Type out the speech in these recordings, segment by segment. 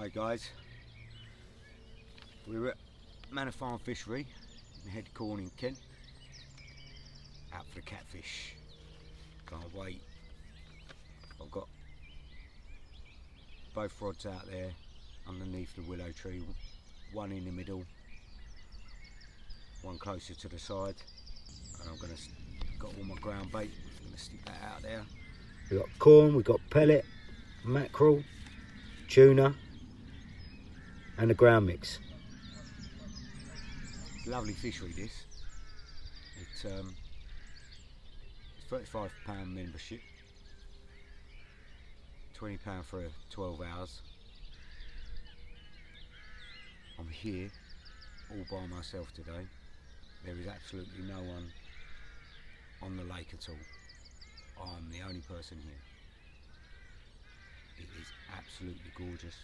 Hi guys, we're at Manor Fishery in Head Corn in Kent, out for the catfish. Can't wait. I've got both rods out there underneath the willow tree, one in the middle, one closer to the side, and got all my ground bait. I'm going to stick that out there. We've got corn, we've got pellet, mackerel, tuna and the ground mix. It's a lovely fishery this. It's £35 membership, £20 for 12 hours. I'm here all by myself today. There is absolutely no one on the lake at all. I'm the only person here. It is absolutely gorgeous.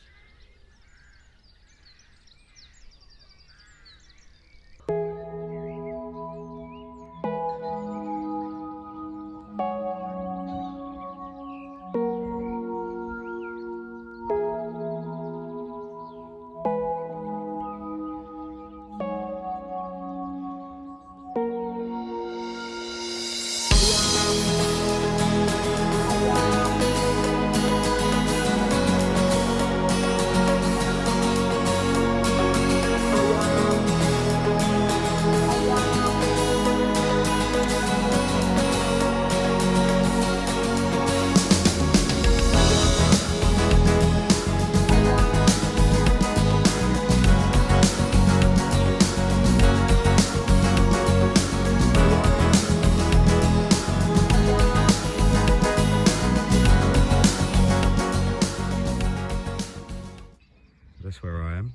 That's where I am,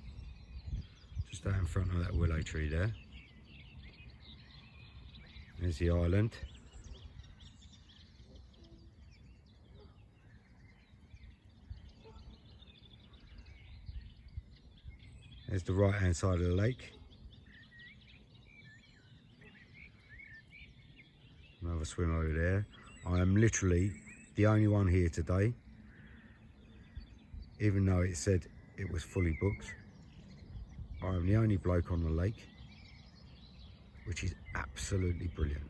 just out in front of that willow tree there. There's the island. There's the right hand side of the lake. Another swim over there. I am literally the only one here today, even though it said it was fully booked. I am the only bloke on the lake, which is absolutely brilliant.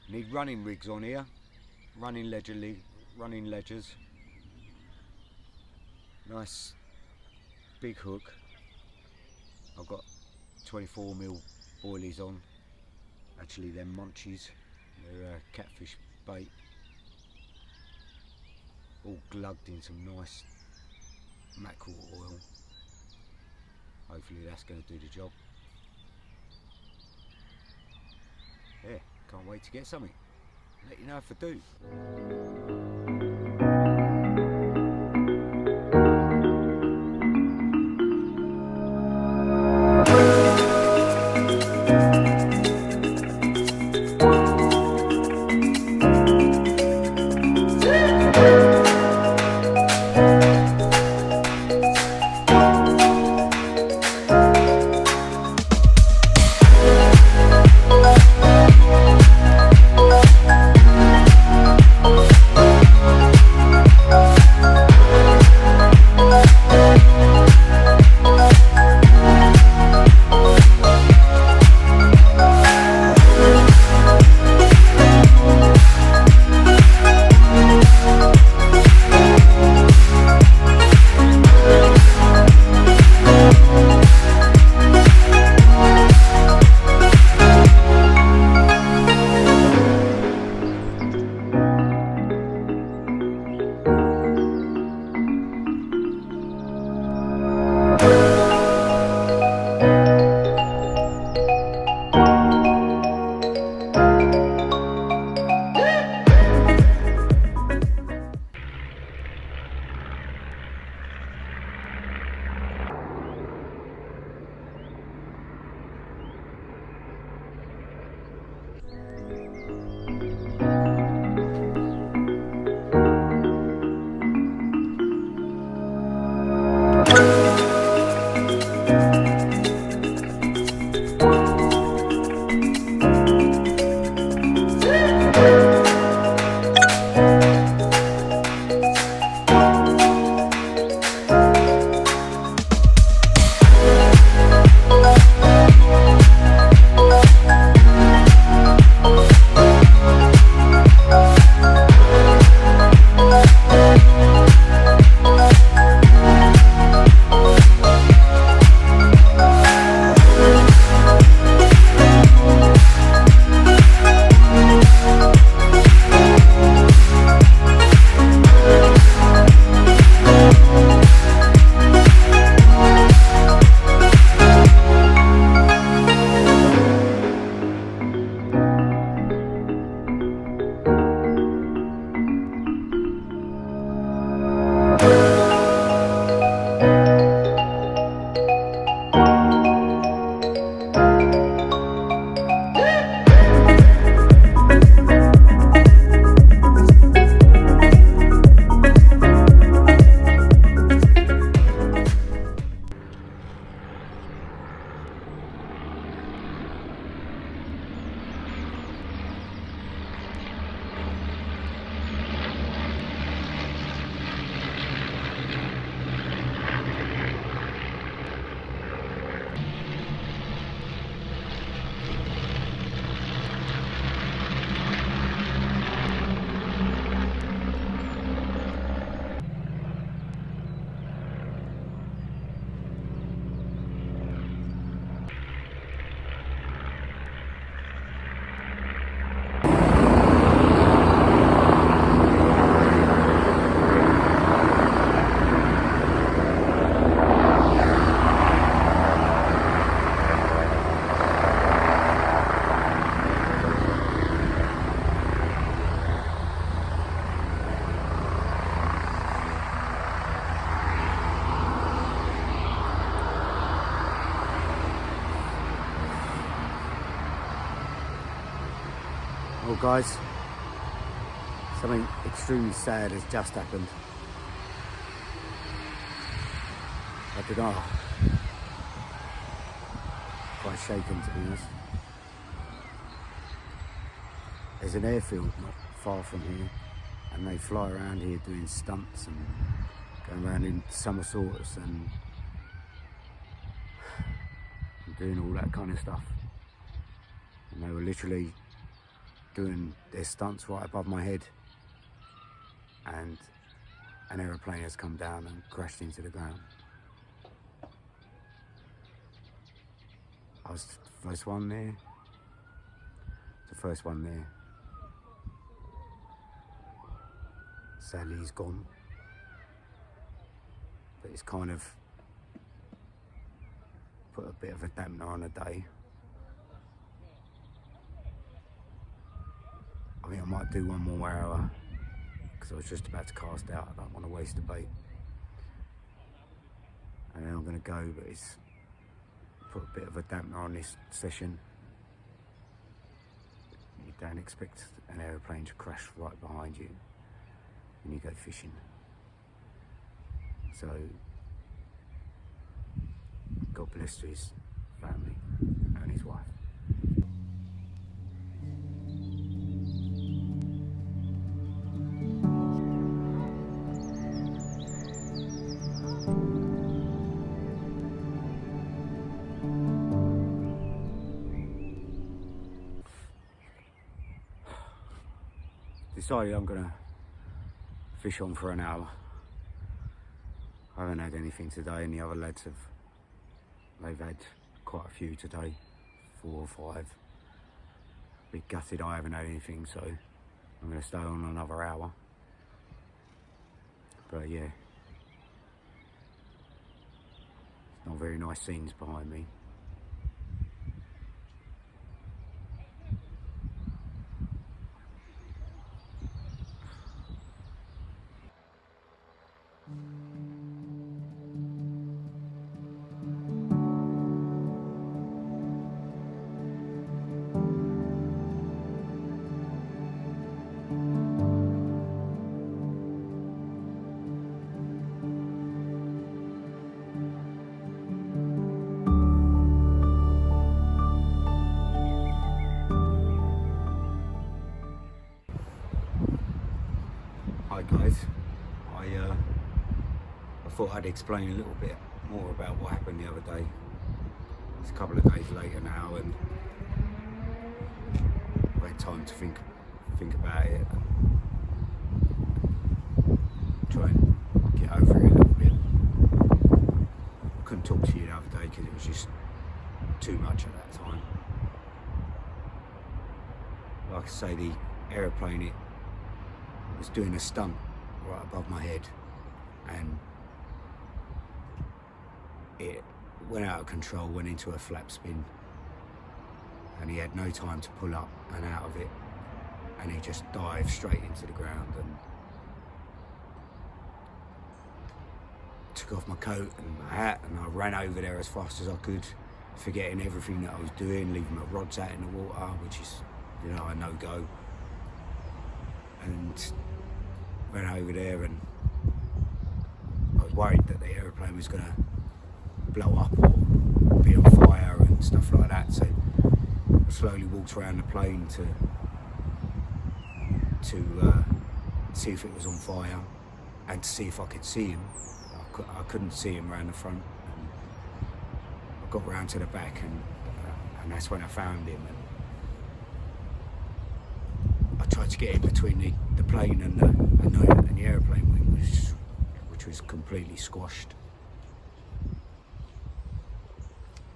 Need running rigs on here, running ledgers, nice big hook. I've got 24mm boilies on, actually they're munchies, they're catfish bait, all glugged in some nice mackerel oil. Hopefully that's going to do the job. Yeah. Can't wait to get something. Let you know if I do. guys, something extremely sad has just happened. I don't know, quite shaken to be honest. There's an airfield not far from here, and they fly around here doing stunts and going around in somersaults and doing all that kind of stuff. And they were literally doing their stunts right above my head, and an aeroplane has come down and crashed into the ground. I was the first one there. The first one there. Sadly, he's gone. But it's kind of put a bit of a dampener on the day. I think I might do one more hour because I was just about to cast out. I don't want to waste the bait. And then I'm going to go, but it's put a bit of a dampener on this session. You don't expect an aeroplane to crash right behind you when you go fishing. So, God bless to his family and his wife. Decided I'm gonna fish on for an hour. I haven't had anything today, and the other lads they've had quite a few today, 4 or 5. Bit gutted I haven't had anything, so I'm gonna stay on another hour. But yeah, it's not very nice scenes behind me. Hi guys, I thought I'd explain a little bit more about what happened the other day. It's a couple of days later now, and I've had time to think about it, try and get over it a little bit. I couldn't talk to you the other day because it was just too much at that time. Like I say, the aeroplane, it was doing a stunt right above my head, and it went out of control, went into a flap spin, and he had no time to pull up and out of it, and he just dived straight into the ground and took off my coat and my hat, and I ran over there as fast as I could, forgetting everything that I was doing, leaving my rods out in the water, which is, you know, a no-go. And ran over there, and I was worried that the aeroplane was going to blow up or be on fire and stuff like that. So I slowly walked around the plane to see if it was on fire and to see if I could see him. I couldn't see him around the front. And I got round to the back, and that's when I found him. And I tried to get in between the plane and the aeroplane wing, which was completely squashed.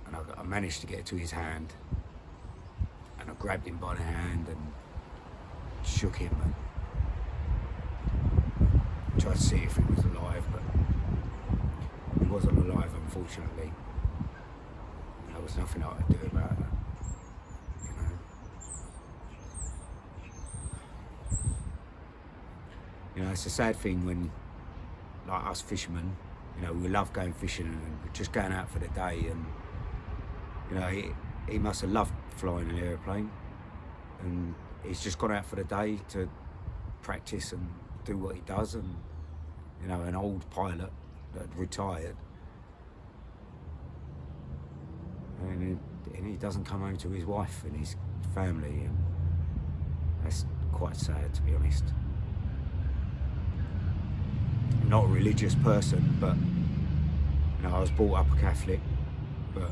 And I managed to get to his hand, and I grabbed him by the hand and shook him and tried to see if he was alive, but he wasn't alive, unfortunately. There was nothing I could do about that. You know, it's a sad thing when, like us fishermen, you know, we love going fishing and just going out for the day, and you know, he must have loved flying an aeroplane, and he's just gone out for the day to practice and do what he does, and you know, an old pilot that retired, and he doesn't come home to his wife and his family, and that's quite sad, to be honest. I'm not a religious person, but you know, I was brought up a Catholic, but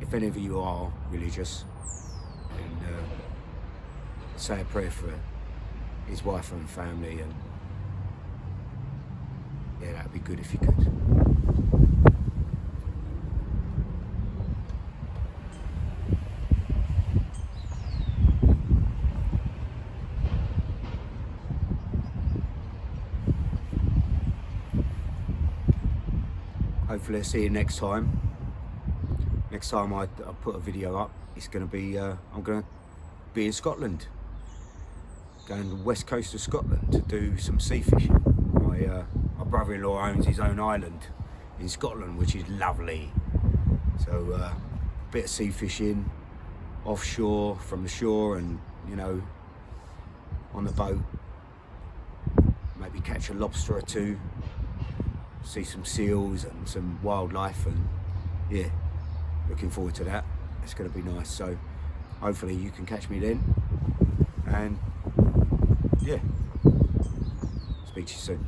if any of you are religious, then say a prayer for his wife and family, and yeah, that'd be good if you could. Hopefully I'll see you next time. Next time I put a video up, it's going to be, I'm going to be in Scotland. Going to the west coast of Scotland to do some sea fishing. My brother-in-law owns his own island in Scotland, which is lovely. So a bit of sea fishing, offshore, from the shore, and you know, on the boat. Maybe catch a lobster or two. See some seals and some wildlife, and yeah, looking forward to that. It's going to be nice. So hopefully you can catch me then, and yeah, speak to you soon.